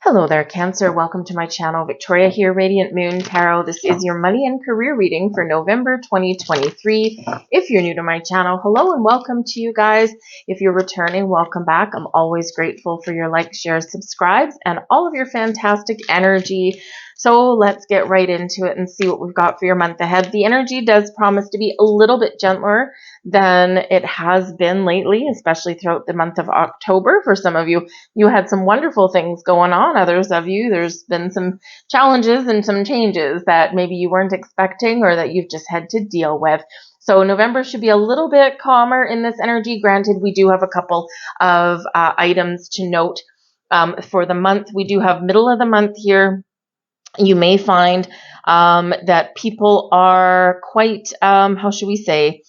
Hello there, Cancer. Welcome to my channel. Victoria here, Radiant Moon Tarot. This is your money and career reading for November 2023. If you're new to my channel, hello and welcome to you guys. If you're returning, welcome back. I'm always grateful for your likes, shares, subscribes, and all of your fantastic energy. So let's get right into it and see what we've got for your month ahead. The energy does promise to be a little bit gentler than it has been lately, especially throughout the month of October. For some of you, you had some wonderful things going on. Others of you, there's been some challenges and some changes that maybe you weren't expecting or that you've just had to deal with. So November should be a little bit calmer in this energy. Granted, we do have a couple of items to note for the month. We do have middle of the month here. You may find that people are quite, how should we say,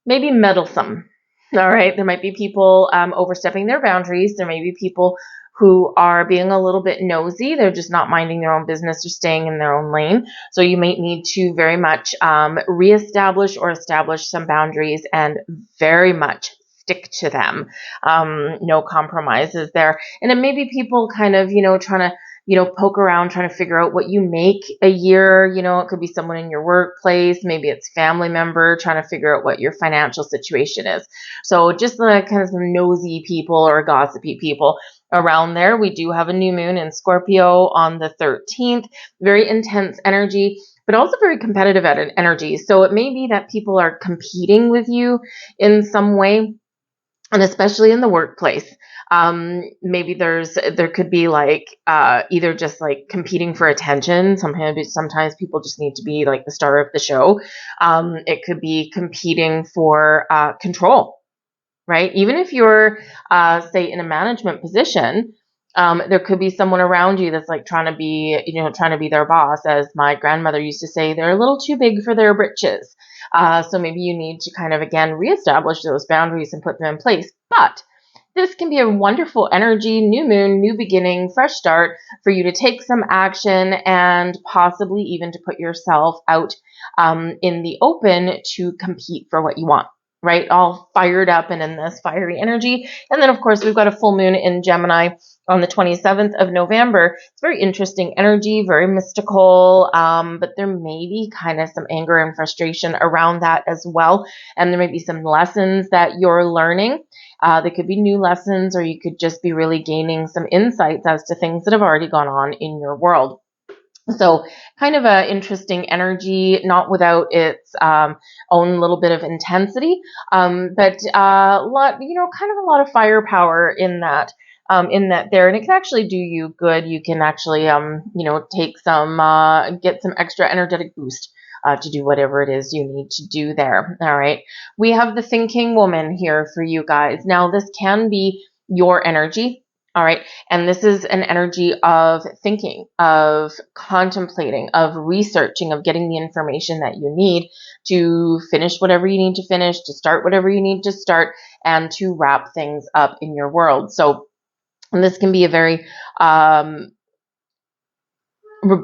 maybe meddlesome. All right. There might be people overstepping their boundaries. There may be people who are being a little bit nosy. They're just not minding their own business or staying in their own lane. So you might need to very much reestablish or establish some boundaries and very much stick to them. No compromises there. And it may be people kind of, trying to poke around trying to figure out what you make a year. It could be someone in your workplace. Maybe it's family member trying to figure out what your financial situation is. So just the kind of some nosy people or gossipy people around there. We do have a new moon in Scorpio on the 13th. Very intense energy, but also very competitive energy. So it may be that people are competing with you in some way, and especially in the workplace. Maybe there could be like either just like competing for attention. Sometimes people just need to be like the star of the show. It could be competing for control, right? Even if you're say in a management position, there could be someone around you that's like trying to be their boss. As my grandmother used to say, they're a little too big for their britches. So maybe you need to kind of, again, reestablish those boundaries and put them in place. But this can be a wonderful energy, new moon, new beginning, fresh start for you to take some action and possibly even to put yourself out in the open to compete for what you want, right? All fired up and in this fiery energy. And then, of course, we've got a full moon in Gemini on the 27th of November. It's very interesting energy, very mystical, but there may be kind of some anger and frustration around that as well. And there may be some lessons that you're learning. They could be new lessons, or you could just be really gaining some insights as to things that have already gone on in your world. So kind of an interesting energy, not without its own little bit of intensity, but a lot, kind of a lot of firepower in that there, and it can actually do you good. You can actually, take some, get some extra energetic boost to do whatever it is you need to do there. All right. We have the thinking woman here for you guys. Now, this can be your energy. All right. And this is an energy of thinking, of contemplating, of researching, of getting the information that you need to finish whatever you need to finish, to start whatever you need to start, and to wrap things up in your world. So this can be a very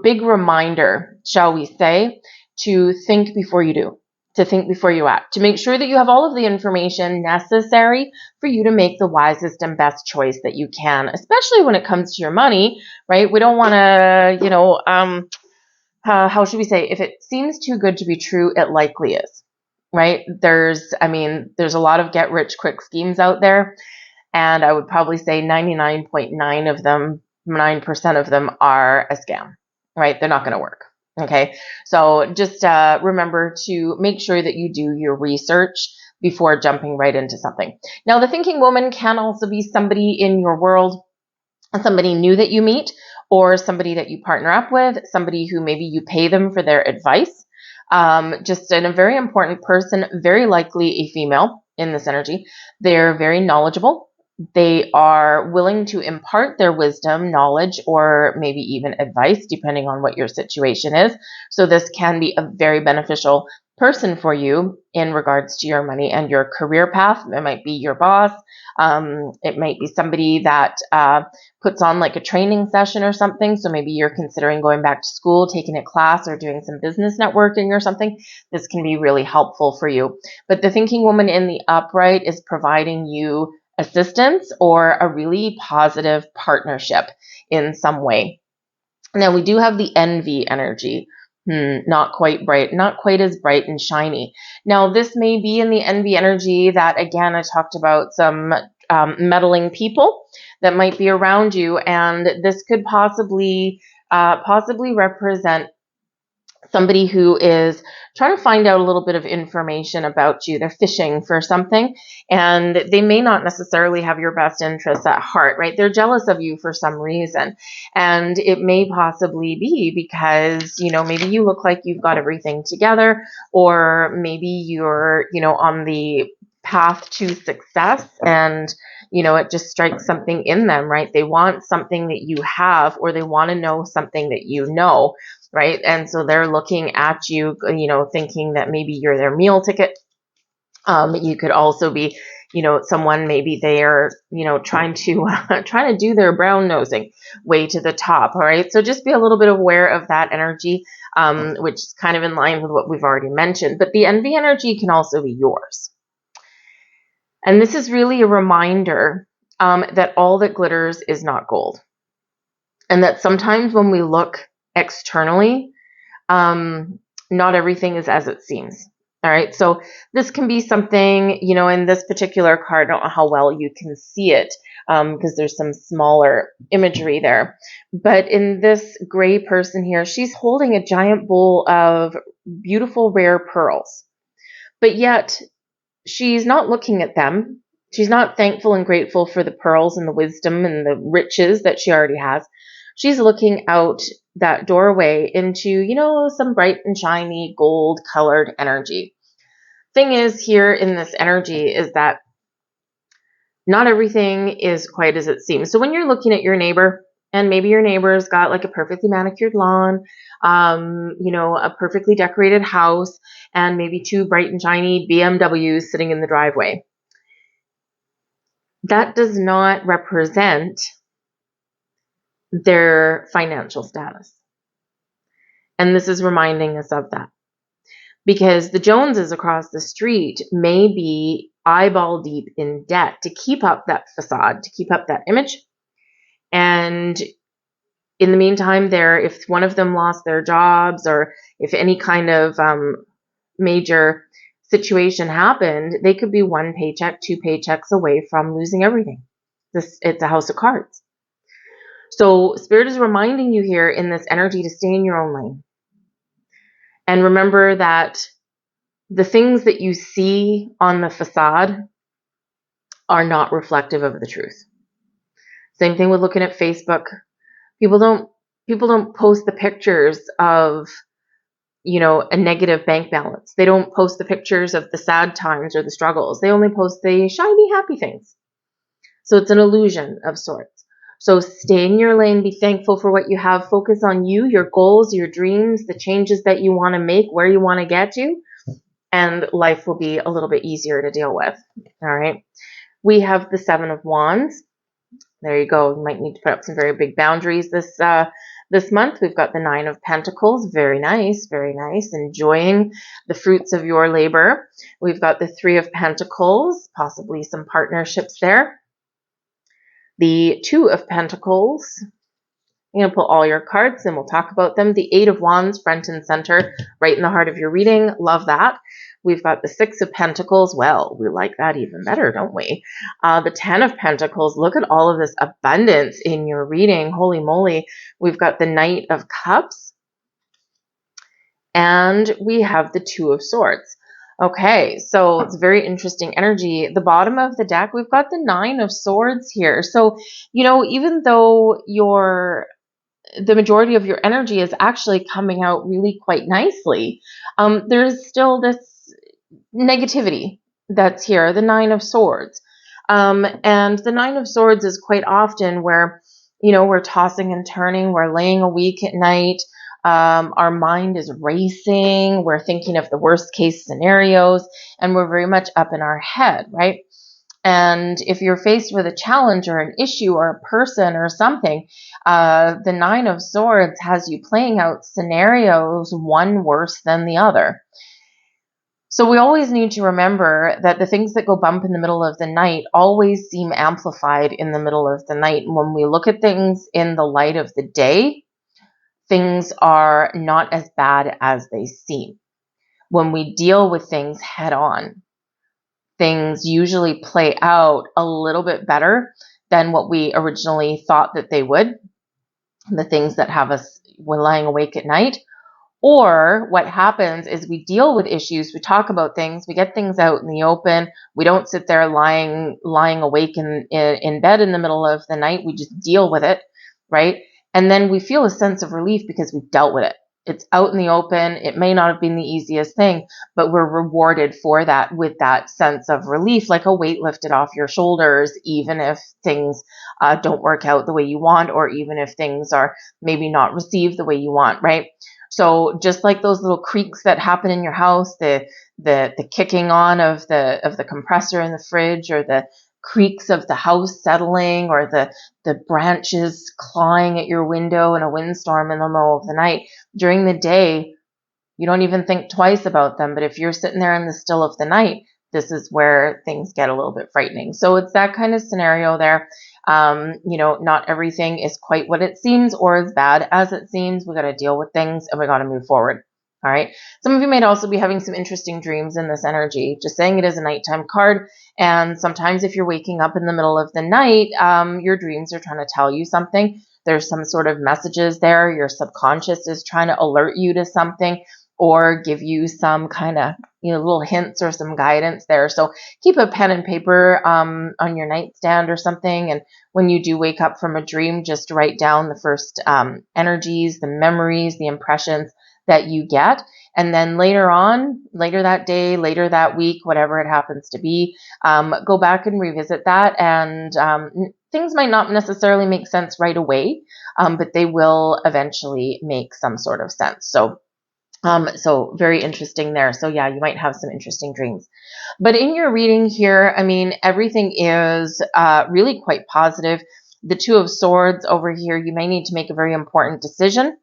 big reminder, shall we say, to think before you do, to think before you act, to make sure that you have all of the information necessary for you to make the wisest and best choice that you can, especially when it comes to your money, right? We don't want to, how should we say, if it seems too good to be true, it likely is, right? There's a lot of get rich quick schemes out there, and I would probably say 99.9 of them, 9% of them are a scam, right? They're not going to work. Okay. So just remember to make sure that you do your research before jumping right into something. Now, the thinking woman can also be somebody in your world, somebody new that you meet, or somebody that you partner up with, somebody who maybe you pay them for their advice. Just a very important person, very likely a female in this energy. They're very knowledgeable. They are willing to impart their wisdom, knowledge, or maybe even advice, depending on what your situation is. So this can be a very beneficial person for you in regards to your money and your career path. It might be your boss. It might be somebody that puts on like a training session or something. So maybe you're considering going back to school, taking a class, or doing some business networking or something. This can be really helpful for you. But the thinking woman in the upright is providing you assistance or a really positive partnership in some way. Now we do have the envy energy. Not quite bright, not quite as bright and shiny. Now this may be in the envy energy that, again, I talked about some meddling people that might be around you, and this could possibly represent somebody who is trying to find out a little bit of information about you. They're fishing for something, and they may not necessarily have your best interests at heart, right? They're jealous of you for some reason. And it may possibly be because, maybe you look like you've got everything together, or maybe you're, on the path to success, and it just strikes something in them, right? They want something that you have, or they want to know something that you know, right? And so they're looking at you, thinking that maybe you're their meal ticket. You could also be, someone, maybe they are, trying to do their brown nosing way to the top. All right. So just be a little bit aware of that energy, which is kind of in line with what we've already mentioned. But the envy energy can also be yours. And this is really a reminder that all that glitters is not gold. And that sometimes when we look externally, not everything is as it seems. All right. So this can be something, in this particular card, I don't know how well you can see it because there's some smaller imagery there. But in this gray person here, she's holding a giant bowl of beautiful, rare pearls. But yet she's not looking at them. She's not thankful and grateful for the pearls and the wisdom and the riches that she already has. She's looking out that doorway into, some bright and shiny gold colored energy. Thing is, here in this energy is that not everything is quite as it seems. So when you're looking at your neighbor, and maybe your neighbor's got like a perfectly manicured lawn, a perfectly decorated house, and maybe 2 bright and shiny BMWs sitting in the driveway. That does not represent their financial status. And this is reminding us of that. Because the Joneses across the street may be eyeball deep in debt to keep up that facade, to keep up that image. And in the meantime, if one of them lost their jobs, or if any kind of major situation happened, they could be 1 paycheck, 2 paychecks away from losing everything. It's a house of cards. So Spirit is reminding you here in this energy to stay in your own lane. And remember that the things that you see on the facade are not reflective of the truth. Same thing with looking at Facebook. People don't post the pictures of, a negative bank balance. They don't post the pictures of the sad times or the struggles. They only post the shiny, happy things. So it's an illusion of sorts. So stay in your lane, be thankful for what you have, focus on you, your goals, your dreams, the changes that you want to make, where you want to get to, and life will be a little bit easier to deal with. All right. We have the 7 of Wands. There you go. You might need to put up some very big boundaries this month. We've got the 9 of Pentacles. Very nice, very nice. Enjoying the fruits of your labor. We've got the 3 of Pentacles, possibly some partnerships there. The 2 of Pentacles. I'm going to pull all your cards and we'll talk about them. The 8 of Wands, front and center, right in the heart of your reading. Love that. We've got the 6 of Pentacles. Well, we like that even better, don't we? The 10 of Pentacles. Look at all of this abundance in your reading. Holy moly. We've got the Knight of Cups. And we have the 2 of Swords. Okay, so it's very interesting energy. The bottom of the deck, we've got the 9 of Swords here. So, even though the majority of your energy is actually coming out really quite nicely, there's still this negativity that's here, the 9 of Swords. And the 9 of Swords is quite often where, we're tossing and turning, we're laying awake at night, our mind is racing, we're thinking of the worst case scenarios, and we're very much up in our head, right? And if you're faced with a challenge or an issue or a person or something, the 9 of Swords has you playing out scenarios, one worse than the other. So we always need to remember that the things that go bump in the middle of the night always seem amplified in the middle of the night. When we look at things in the light of the day, things are not as bad as they seem. When we deal with things head on, things usually play out a little bit better than what we originally thought that they would. The things that have us lying awake at night. Or what happens is we deal with issues, we talk about things, we get things out in the open. We don't sit there lying awake in bed in the middle of the night. We just deal with it, right? And then we feel a sense of relief because we've dealt with it. It's out in the open. It may not have been the easiest thing, but we're rewarded for that with that sense of relief, like a weight lifted off your shoulders, even if things don't work out the way you want, or even if things are maybe not received the way you want, right? So just like those little creaks that happen in your house, the kicking on of the compressor in the fridge, or the creaks of the house settling, or the branches clawing at your window in a windstorm in the middle of the night. During the day, you don't even think twice about them. But if you're sitting there in the still of the night, this is where things get a little bit frightening. So it's that kind of scenario there. Not everything is quite what it seems or as bad as it seems. We got to deal with things and we got to move forward. All right. Some of you might also be having some interesting dreams in this energy. Just saying, it is a nighttime card. And sometimes if you're waking up in the middle of the night, your dreams are trying to tell you something. There's some sort of messages there. Your subconscious is trying to alert you to something, or give you some kind of little hints or some guidance there. So keep a pen and paper on your nightstand or something. And when you do wake up from a dream, just write down the first energies, the memories, the impressions that you get. And then later that day, later that week, whatever it happens to be, go back and revisit that. And things might not necessarily make sense right away, but they will eventually make some sort of sense. So very interesting there. So yeah, you might have some interesting dreams. But in your reading here, I mean, everything is really quite positive. The Two of Swords over here, you may need to make a very important decision.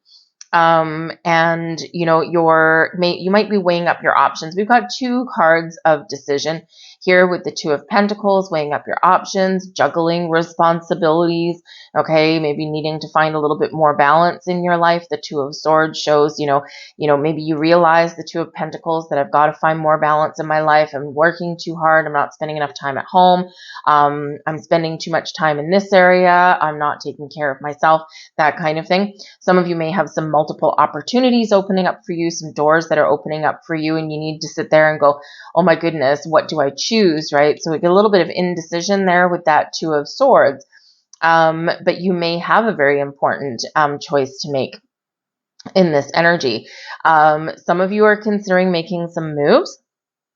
And you might be weighing up your options. We've got two cards of decision here with the Two of Pentacles, weighing up your options, juggling responsibilities. Okay, maybe needing to find a little bit more balance in your life. The Two of Swords shows, maybe you realize the Two of Pentacles, that I've got to find more balance in my life. I'm working too hard. I'm not spending enough time at home. I'm spending too much time in this area. I'm not taking care of myself, that kind of thing. Some of you may have some multiple opportunities opening up for you, some doors that are opening up for you, and you need to sit there and go, oh my goodness, what do I choose, right? So we get a little bit of indecision there with that Two of Swords. But you may have a very important choice to make in this energy. Some of you are considering making some moves.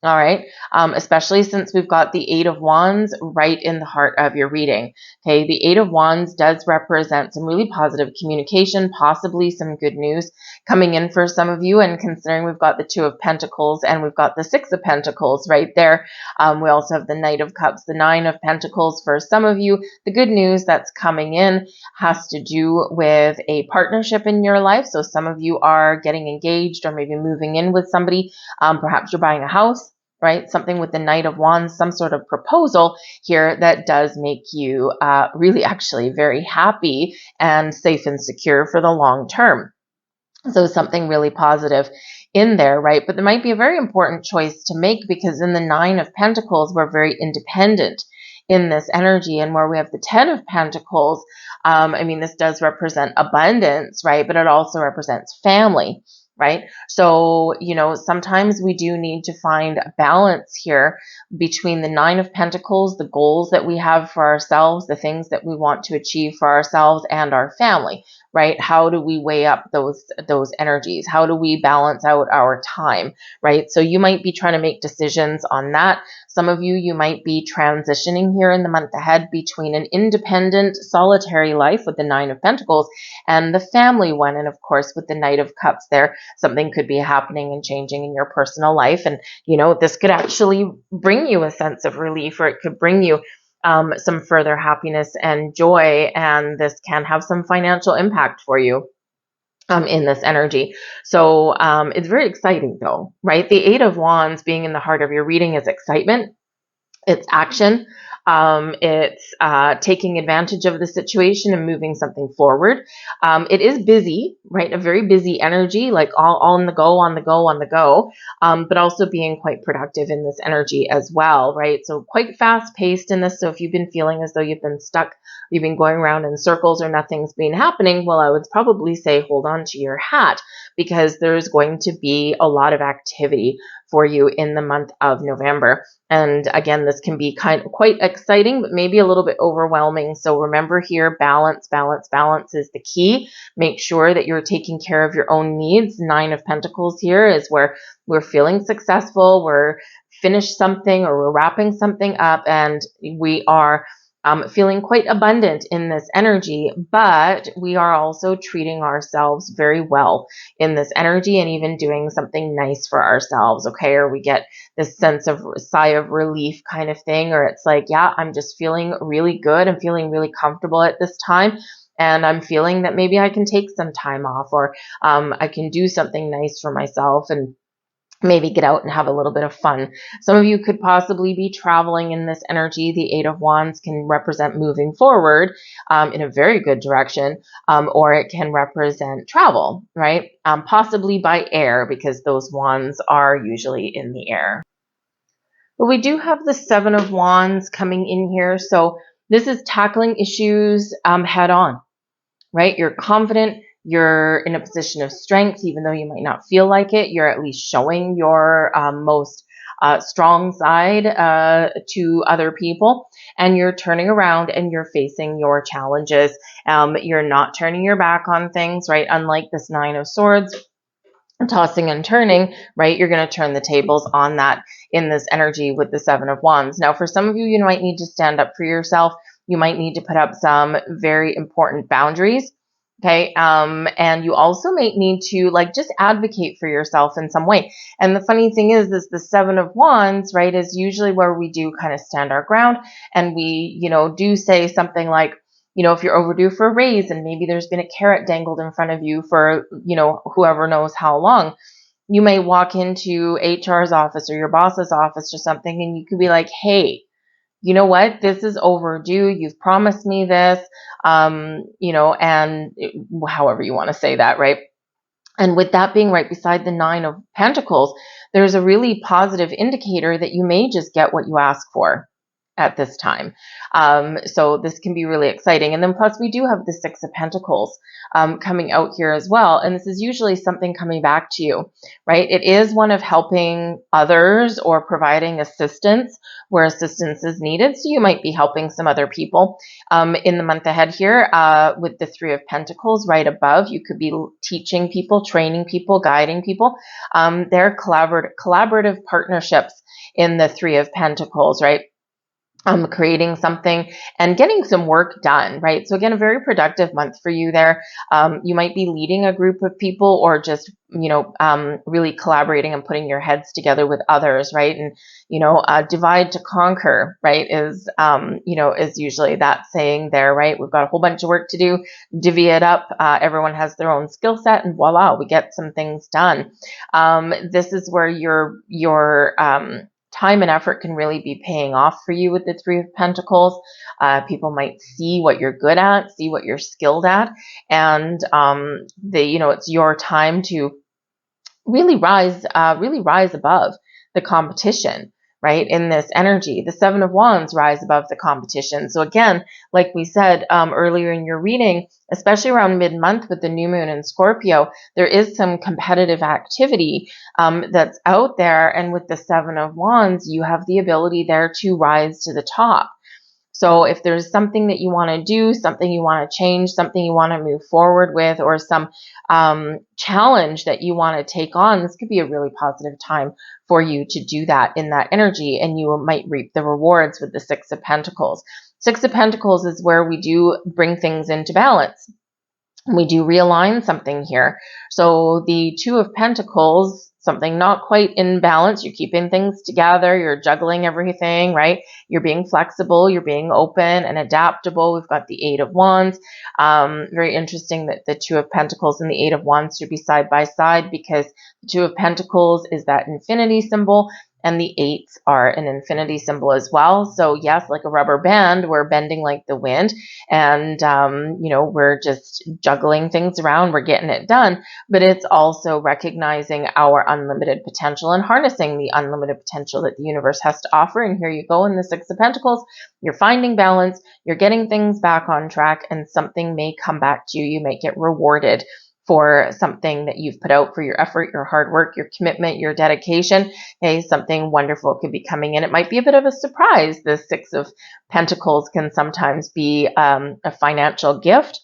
All right. Especially since we've got the Eight of Wands right in the heart of your reading. Okay. The Eight of Wands does represent some really positive communication, possibly some good news coming in for some of you. And considering we've got the Two of Pentacles and we've got the Six of Pentacles right there. We also have the Knight of Cups, the Nine of Pentacles for some of you. The good news that's coming in has to do with a partnership in your life. So some of you are getting engaged or maybe moving in with somebody. Perhaps you're buying a house. Right? Something with the Knight of Wands, some sort of proposal here that does make you really actually very happy and safe and secure for the long term. So something really positive in there, right? But there might be a very important choice to make, because in the Nine of Pentacles, we're very independent in this energy. And where we have the Ten of Pentacles, this does represent abundance, right? But it also represents family. Right? So, sometimes we do need to find a balance here between the Nine of Pentacles, the goals that we have for ourselves, the things that we want to achieve for ourselves and our family, right? How do we weigh up those energies? How do we balance out our time, right? So you might be trying to make decisions on that. Some of you might be transitioning here in the month ahead between an independent, solitary life with the Nine of Pentacles and the family one. And of course, with the Knight of Cups there, something could be happening and changing in your personal life. And, this could actually bring you a sense of relief, or it could bring you some further happiness and joy. And this can have some financial impact for you. in this energy. So it's very exciting though, right? The Eight of Wands being in the heart of your reading is excitement. It's action. It's taking advantage of the situation and moving something forward. It is busy, right? A very busy energy, like all on the go, on the go, on the go, but also being quite productive in this energy as well, right? So quite fast paced in this. So if you've been feeling as though you've been stuck, you've been going around in circles or nothing's been happening, well, I would probably say hold on to your hat, because there's going to be a lot of activity for you in the month of November. And again, this can be quite exciting, but maybe a little bit overwhelming. So remember here, balance, balance, balance is the key. Make sure that you're taking care of your own needs. Nine of Pentacles here is where we're feeling successful, we're finished something or we're wrapping something up, and we are feeling quite abundant in this energy, but we are also treating ourselves very well in this energy and even doing something nice for ourselves, okay? Or we get this sense of sigh of relief kind of thing, or it's like, yeah, I'm just feeling really good. I'm feeling really comfortable at this time. And I'm feeling that maybe I can take some time off, or I can do something nice for myself and maybe get out and have a little bit of fun. Some of you could possibly be traveling in this energy. The Eight of Wands can represent moving forward in a very good direction, or it can represent travel, right? Possibly by air, because those wands are usually in the air. But we do have the Seven of Wands coming in here. So this is tackling issues head on, right? You're confident. You're in a position of strength, even though you might not feel like it. You're at least showing your most strong side to other people, and you're turning around and you're facing your challenges. You're not turning your back on things, right? Unlike this Nine of Swords, tossing and turning, right? You're going to turn the tables on that in this energy with the Seven of Wands. Now, for some of you, you might need to stand up for yourself. You might need to put up some very important boundaries. Okay. And you also might need to just advocate for yourself in some way. And the funny thing is the Seven of Wands, right, is usually where we do kind of stand our ground, and we, do say something like, if you're overdue for a raise and maybe there's been a carrot dangled in front of you for, whoever knows how long, you may walk into HR's office or your boss's office or something, and you could be like, hey, you know what? This is overdue. You've promised me this, and however you want to say that, right? And with that being right beside the Nine of Pentacles, there's a really positive indicator that you may just get what you ask for at this time. So this can be really exciting. And then plus we do have the Six of Pentacles coming out here as well. And this is usually something coming back to you, right? It is one of helping others or providing assistance where assistance is needed. So you might be helping some other people in the month ahead here with the Three of Pentacles right above. You could be teaching people, training people, guiding people. They're collaborative partnerships in the Three of Pentacles, right? Creating something and getting some work done, right? So again, a very productive month for you there. You might be leading a group of people or just, really collaborating and putting your heads together with others, right? And, divide to conquer, right, is usually that saying there, right? We've got a whole bunch of work to do, divvy it up. Everyone has their own skill set, and voila, we get some things done. This is where your time and effort can really be paying off for you with the Three of Pentacles. People might see what you're good at, see what you're skilled at, and it's your time to really rise above the competition, right? In this energy, the Seven of Wands rise above the competition. So again, like we said earlier in your reading, especially around mid-month with the new moon in Scorpio, there is some competitive activity that's out there. And with the Seven of Wands, you have the ability there to rise to the top. So if there's something that you want to do, something you want to change, something you want to move forward with, or some challenge that you want to take on, this could be a really positive time for you to do that in that energy, and you might reap the rewards with the Six of Pentacles. Six of Pentacles is where we do bring things into balance. We do realign something here. So the Two of Pentacles something not quite in balance. You're keeping things together. You're juggling everything, right? You're being flexible. You're being open and adaptable. We've got the Eight of Wands. Very interesting that the Two of Pentacles and the Eight of Wands should be side by side, because the Two of Pentacles is that infinity symbol, and the eights are an infinity symbol as well. So yes, like a rubber band, we're bending like the wind, and we're just juggling things around. We're getting it done, but it's also recognizing our unlimited potential and harnessing the unlimited potential that the universe has to offer. And here you go in the Six of Pentacles. You're finding balance. You're getting things back on track, and something may come back to you. You may get rewarded for something that you've put out, for your effort, your hard work, your commitment, your dedication. Hey, something wonderful could be coming in. It might be a bit of a surprise. The Six of Pentacles can sometimes be a financial gift,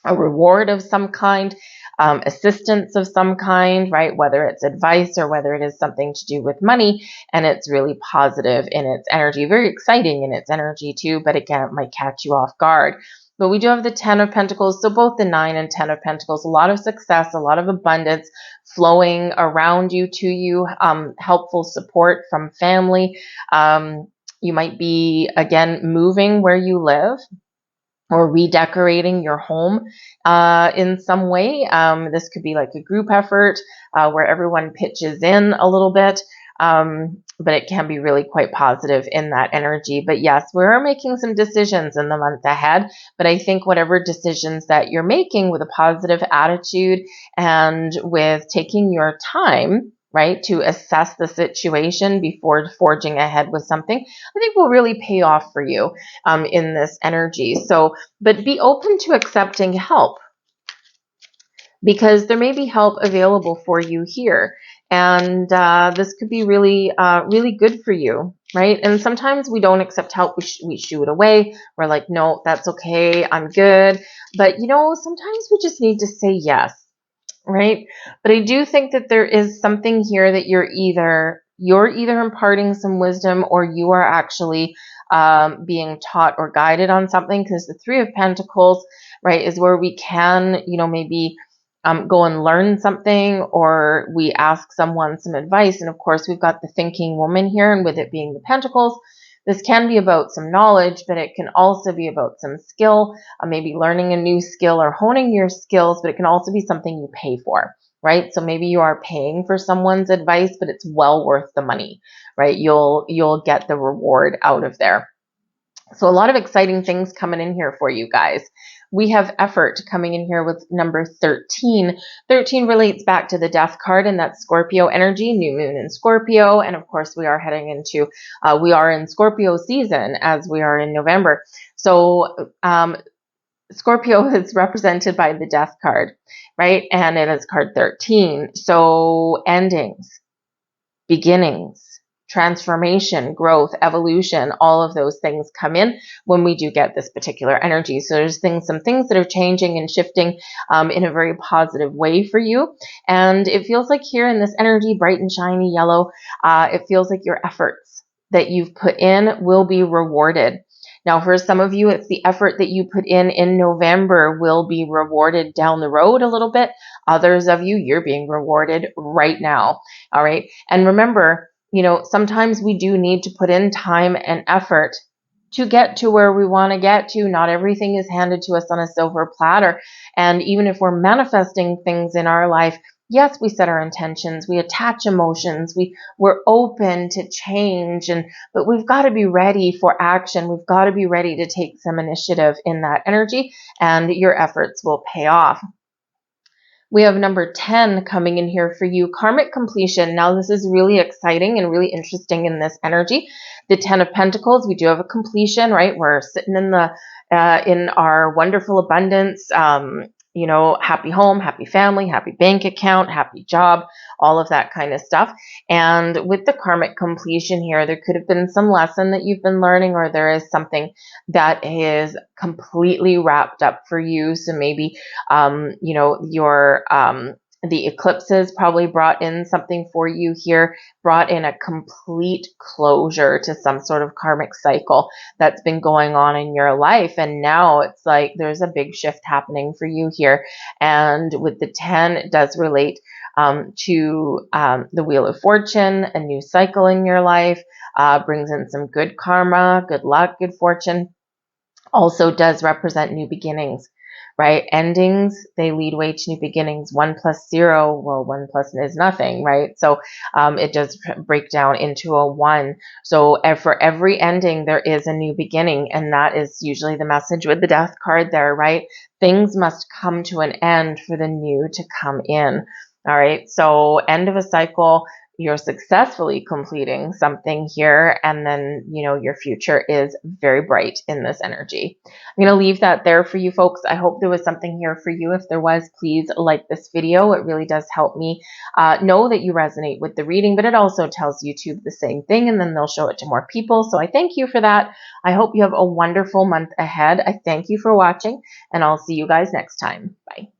a reward of some kind, assistance of some kind, right? Whether it's advice or whether it is something to do with money, and it's really positive in its energy, very exciting in its energy too, but again, it might catch you off guard. But we do have the Ten of Pentacles, so both the Nine and Ten of Pentacles, a lot of success, a lot of abundance flowing around you, to you, helpful support from family. You might be, again, moving where you live, or redecorating your home in some way. This could be like a group effort where everyone pitches in a little bit. But it can be really quite positive in that energy. But yes, we're making some decisions in the month ahead. But I think whatever decisions that you're making with a positive attitude and with taking your time, right, to assess the situation before forging ahead with something, I think will really pay off for you in this energy. So, but be open to accepting help, because there may be help available for you here. And this could be really, really good for you, right? And sometimes we don't accept help. We shoo it away. We're like, no, that's okay. I'm good. But, sometimes we just need to say yes, right? But I do think that there is something here that you're either imparting some wisdom, or you are actually being taught or guided on something, because the Three of Pentacles, right, is where we can, maybe go and learn something, or we ask someone some advice. And of course, we've got the thinking woman here, and with it being the Pentacles, this can be about some knowledge, but it can also be about some skill, maybe learning a new skill or honing your skills, but it can also be something you pay for, right? So maybe you are paying for someone's advice, but it's well worth the money, right? You'll get the reward out of there. So a lot of exciting things coming in here for you guys. We have effort coming in here with number 13. 13 relates back to the Death card, and that's Scorpio energy, new moon in Scorpio. And of course, we are heading into, we are in Scorpio season as we are in November. So Scorpio is represented by the Death card, right? And it is card 13. So endings, beginnings, transformation, growth, evolution, all of those things come in when we do get this particular energy. So there's some things that are changing and shifting in a very positive way for you. And it feels like here in this energy, bright and shiny yellow, it feels like your efforts that you've put in will be rewarded. Now, for some of you, it's the effort that you put in November will be rewarded down the road a little bit. Others of you, you're being rewarded right now. All right. And remember, sometimes we do need to put in time and effort to get to where we want to get to. Not everything is handed to us on a silver platter. And even if we're manifesting things in our life, yes, we set our intentions, we attach emotions, we're open to change, but we've got to be ready for action. We've got to be ready to take some initiative in that energy, and your efforts will pay off. We have number 10 coming in here for you, karmic completion. Now, this is really exciting and really interesting in this energy. The 10 of Pentacles, we do have a completion, right? We're sitting in in our wonderful abundance, happy home, happy family, happy bank account, happy job, all of that kind of stuff. And with the karmic completion here, there could have been some lesson that you've been learning, or there is something that is completely wrapped up for you. So maybe, your The eclipses probably brought in something for you here, brought in a complete closure to some sort of karmic cycle that's been going on in your life. And now it's like there's a big shift happening for you here. And with the 10, it does relate to the Wheel of Fortune, a new cycle in your life, brings in some good karma, good luck, good fortune. Also does represent new beginnings, right? Endings, they lead way to new beginnings. 1 plus 0, well, 1 plus is nothing, right? So it does break down into a 1. So for every ending, there is a new beginning. And that is usually the message with the Death card there, right? Things must come to an end for the new to come in. All right. So end of a cycle, you're successfully completing something here, and then your future is very bright in this energy. I'm going to leave that there for you folks. I hope there was something here for you. If there was, please like this video. It really does help me know that you resonate with the reading, but it also tells YouTube the same thing, and then they'll show it to more people. So I thank you for that. I hope you have a wonderful month ahead. I thank you for watching, and I'll see you guys next time. Bye.